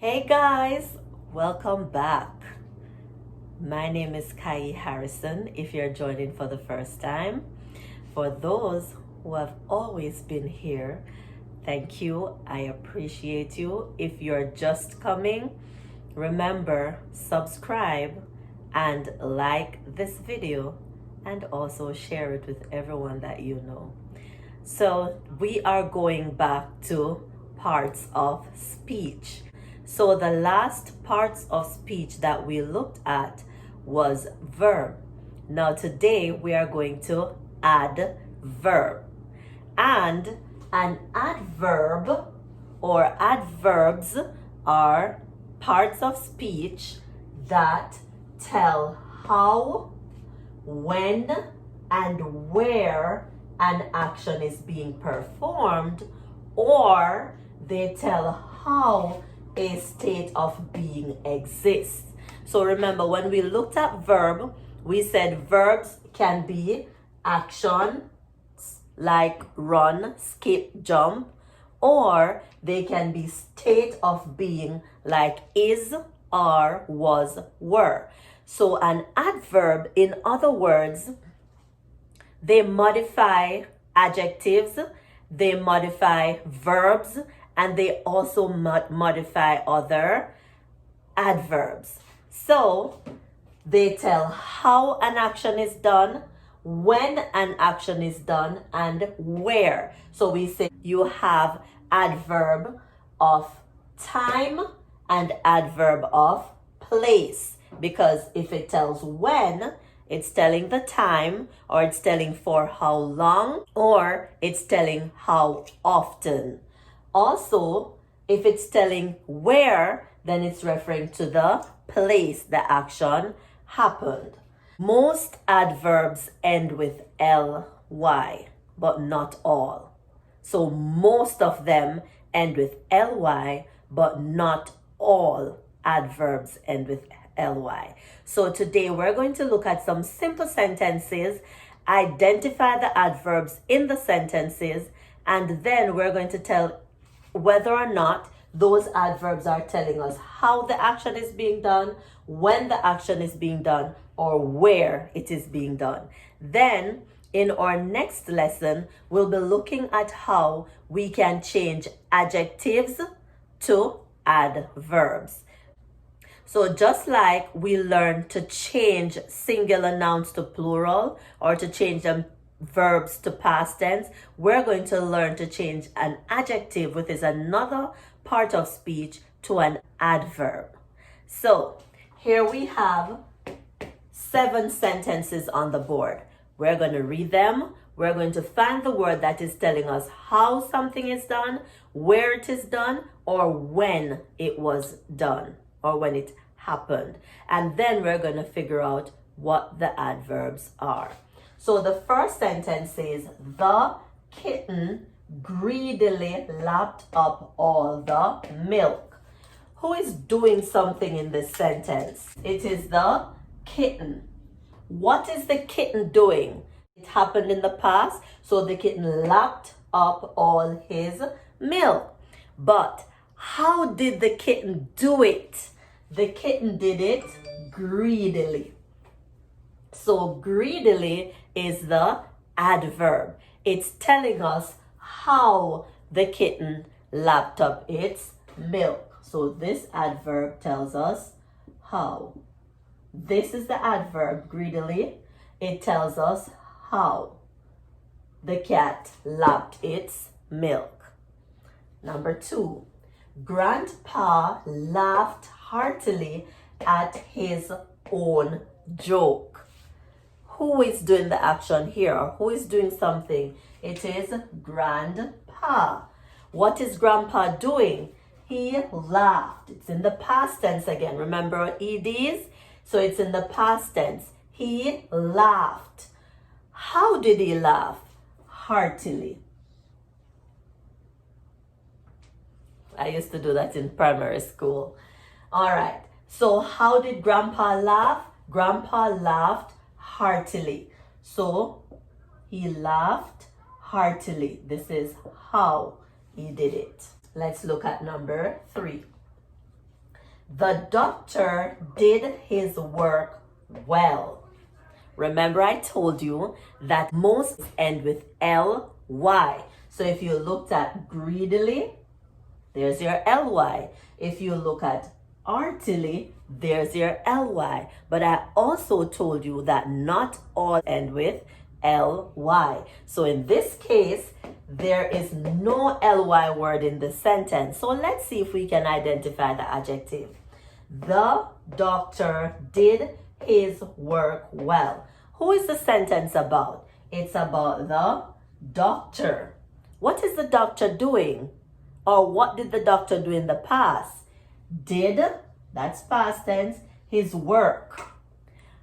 Hey guys, welcome back. My name is Kayi Harrison if you're joining for the first time. For those who have always been here, thank you. I appreciate you. If you're just coming, remember subscribe and like this video and also share it with everyone that you know. So we are going back to parts of speech. So the last parts of speech that we looked at was verb. Now today we are going to add verb. And an adverb or adverbs are parts of speech that tell how, when, and where an action is being performed, or they tell how a state of being exists. So remember, when we looked at verb, we said verbs can be action like run, skip, jump, or they can be state of being like is, are, was, were. So an adverb, in other words, they modify adjectives, they modify verbs, and they also modify other adverbs. So they tell how an action is done, when an action is done, and where. So we say you have adverb of time and adverb of place, because if it tells when, it's telling the time, or it's telling for how long, or it's telling how often. Also, if it's telling where, then it's referring to the place the action happened. Most adverbs end with ly, but not all. So most of them end with ly, but not all adverbs end with ly. So today we're going to look at some simple sentences, identify the adverbs in the sentences, and then we're going to tell whether or not those adverbs are telling us how the action is being done, when the action is being done, or where it is being done. Then in our next lesson, we'll be looking at how we can change adjectives to adverbs. So just like we learned to change singular nouns to plural, or to change them verbs to past tense, we're going to learn to change an adjective, which is another part of speech, to an adverb. So here we have 7 sentences on the board. We're going to read them. We're going to find the word that is telling us how something is done, where it is done, or when it was done, or when it happened. And then we're going to figure out what the adverbs are. So the first sentence says, the kitten greedily lapped up all the milk. Who is doing something in this sentence? It is the kitten. What is the kitten doing? It happened in the past, so the kitten lapped up all his milk. But how did the kitten do it? The kitten did it greedily. So greedily is the adverb. It's telling us how the kitten lapped up its milk. So this adverb tells us how. This is the adverb, greedily. It tells us how the cat lapped its milk. Number 2, Grandpa laughed heartily at his own joke. Who is doing the action here? Or who is doing something? It is Grandpa. What is Grandpa doing? He laughed. It's in the past tense again. Remember EDs? So it's in the past tense. He laughed. How did he laugh? Heartily. I used to do that in primary school. All right. So how did Grandpa laugh? Grandpa laughed heartily. So he laughed heartily. This is how he did it. Let's look at number 3. The doctor did his work well. Remember, I told you that most end with ly. So if you looked at greedily, there's your ly. If you look at artily, there's your ly. But I also told you that not all end with ly. So in this case, there is no ly word in the sentence. So let's see if we can identify the adjective. The doctor did his work well. Who is the sentence about? It's about the doctor. What is the doctor doing? Or what did the doctor do in the past? Did, that's past tense, his work.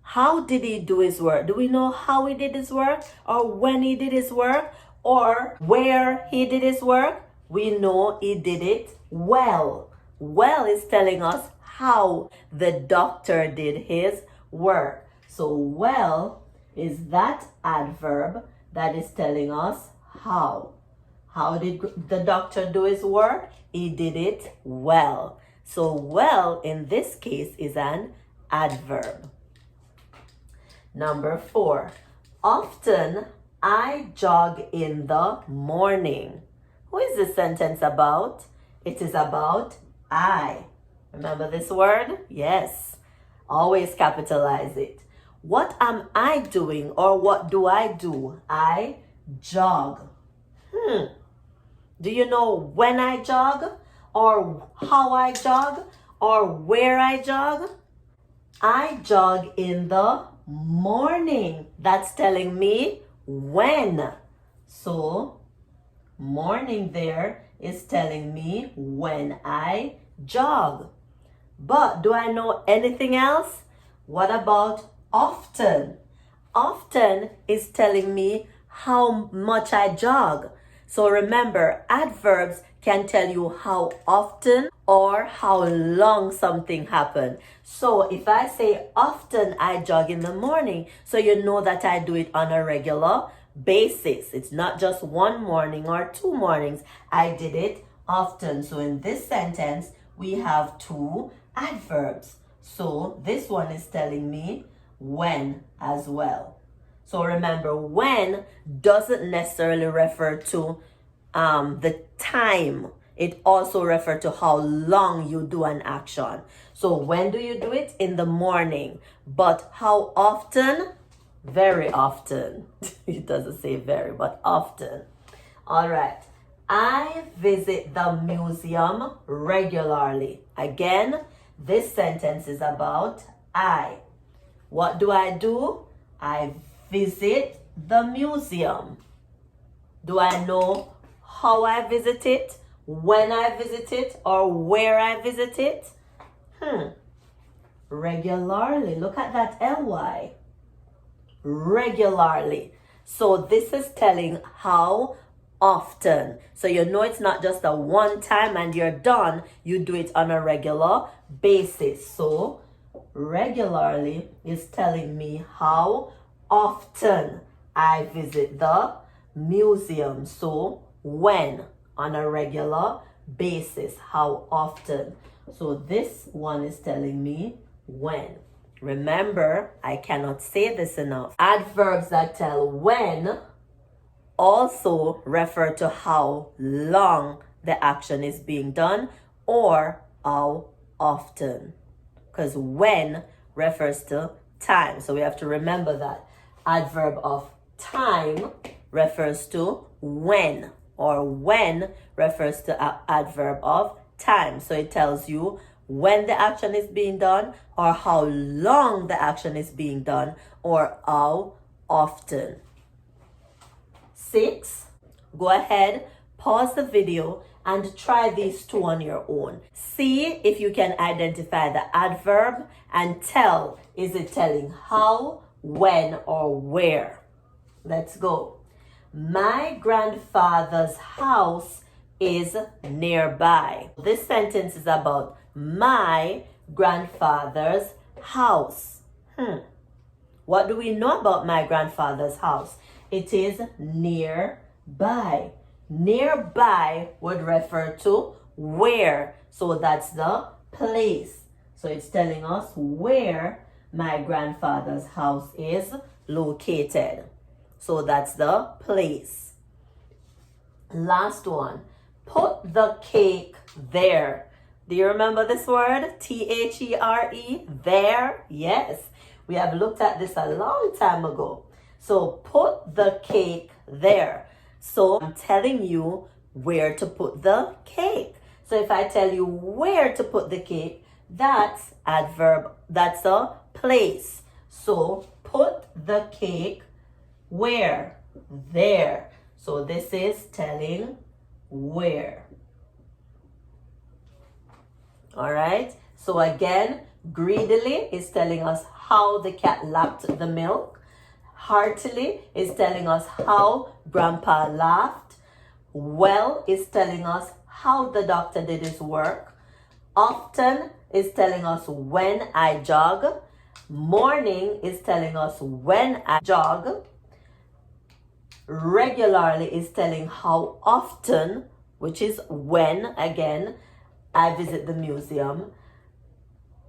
How did he do his work? Do we know how he did his work? Or when he did his work? Or where he did his work? We know he did it well. Well is telling us how the doctor did his work. So well is that adverb that is telling us how. How did the doctor do his work? He did it well. So well in this case is an adverb. Number 4. Often I jog in the morning. Who is this sentence about? It is about I. Remember this word? Yes. Always capitalize it. What am I doing or what do I do? I jog. Do you know when I jog or how I jog or where I jog? I jog in the morning. That's telling me when. So morning there is telling me when I jog. But do I know anything else? What about often? Often is telling me how much I jog. So remember, adverbs can tell you how often or how long something happened. So if I say often I jog in the morning, so you know that I do it on a regular basis. It's not just one morning or 2 mornings. I did it often. So in this sentence, we have 2 adverbs. So this one is telling me when as well. So remember, when doesn't necessarily refer to the time. It also refers to how long you do an action. So when do you do it? In the morning. But how often? Very often. It doesn't say very, but often. All right. I visit the museum regularly. Again, this sentence is about I. What do? I visit the museum. Do I know how I visit it, when I visit it, or where I visit it? Regularly. Look at that ly. Regularly. So this is telling how often. So you know it's not just a one time and you're done. You do it on a regular basis. So regularly is telling me how often I visit the museum. So when, on a regular basis, how often. So this one is telling me when. Remember, I cannot say this enough. Adverbs that tell when also refer to how long the action is being done or how often. Because when refers to time. So we have to remember that. Adverb of time refers to when, or when refers to an adverb of time. So it tells you when the action is being done or how long the action is being done or how often. 6. Go ahead, pause the video and try these 2 on your own. See if you can identify the adverb and tell, is it telling how, when, or where? Let's go. My grandfather's house is nearby. This sentence is about my grandfather's house. What do we know about my grandfather's house? It is nearby. Nearby would refer to where. So that's the place. So it's telling us where my grandfather's house is located. So that's the place. Last one. Put the cake there. Do you remember this word? T-H-E-R-E? There? Yes. We have looked at this a long time ago. So put the cake there. So I'm telling you where to put the cake. So if I tell you where to put the cake, that's adverb. That's a place. So put the cake where? There. So this is telling where. All right. So again, greedily is telling us how the cat lapped the milk. Heartily is telling us how grandpa laughed. Well is telling us how the doctor did his work. Often is telling us when I jog. Morning is telling us when I jog. Regularly is telling how often, which is when, again, I visit the museum.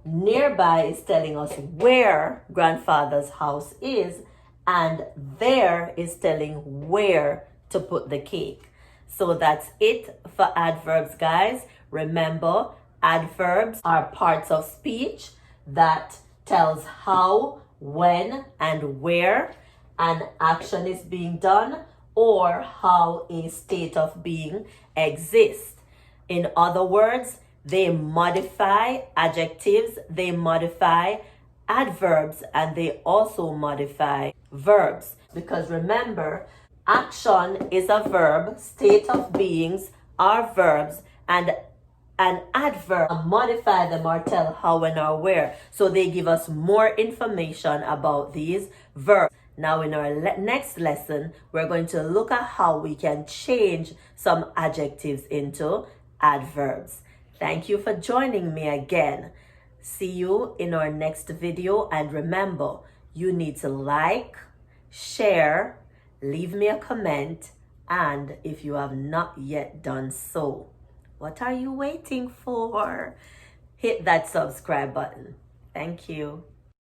Nearby is telling us where grandfather's house is, and there is telling where to put the cake. So that's it for adverbs, guys. Remember, adverbs are parts of speech that tells how, when, and where an action is being done, or how a state of being exists. In other words, they modify adjectives, they modify adverbs, and they also modify verbs. Because remember, action is a verb, state of beings are verbs, and an adverb modify them or tell how, when, or where. So they give us more information about these verbs. Now in our next lesson, we're going to look at how we can change some adjectives into adverbs. Thank you for joining me again. See you in our next video, and remember, you need to like, share, leave me a comment, and if you have not yet done so, what are you waiting for? Hit that subscribe button. Thank you.